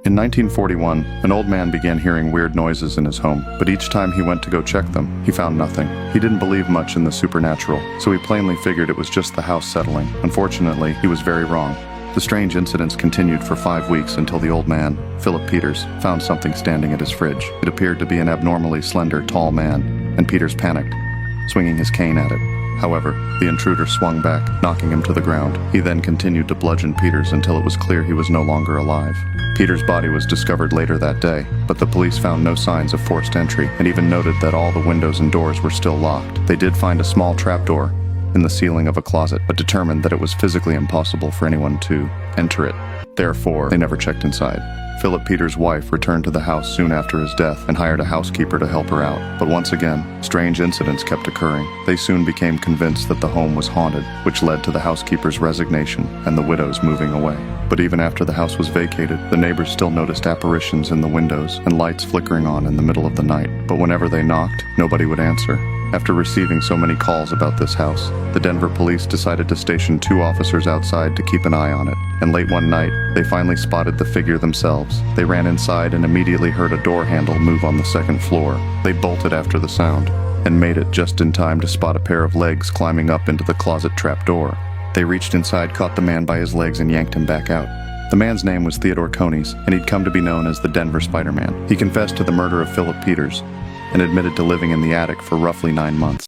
In 1941, an old man began hearing weird noises in his home, but each time he went to go check them, he found nothing. He didn't believe much in the supernatural, so he plainly figured it was just the house settling. Unfortunately, he was very wrong. The strange incidents continued for 5 weeks until the old man, Philip Peters, found something standing at his fridge. It appeared to be an abnormally slender, tall man, and Peters panicked, swinging his cane at it. However, the intruder swung back, knocking him to the ground. He then continued to bludgeon Peters until it was clear he was no longer alive. Peters' body was discovered later that day, but the police found no signs of forced entry and even noted that all the windows and doors were still locked. They did find a small trapdoor in the ceiling of a closet, but determined that it was physically impossible for anyone to enter it. Therefore, they never checked inside. Philip Peters' wife returned to the house soon after his death and hired a housekeeper to help her out. But once again, strange incidents kept occurring. They soon became convinced that the home was haunted, which led to the housekeeper's resignation and the widow's moving away. But even after the house was vacated, the neighbors still noticed apparitions in the windows and lights flickering on in the middle of the night. But whenever they knocked, nobody would answer. After receiving so many calls about this house, the Denver police decided to station 2 officers outside to keep an eye on it. And late one night, they finally spotted the figure themselves. They ran inside and immediately heard a door handle move on the 2nd floor. They bolted after the sound and made it just in time to spot a pair of legs climbing up into the closet trap door. They reached inside, caught the man by his legs, and yanked him back out. The man's name was Theodore Coneys, and he'd come to be known as the Denver Spider-Man. He confessed to the murder of Philip Peters and admitted to living in the attic for roughly 9 months.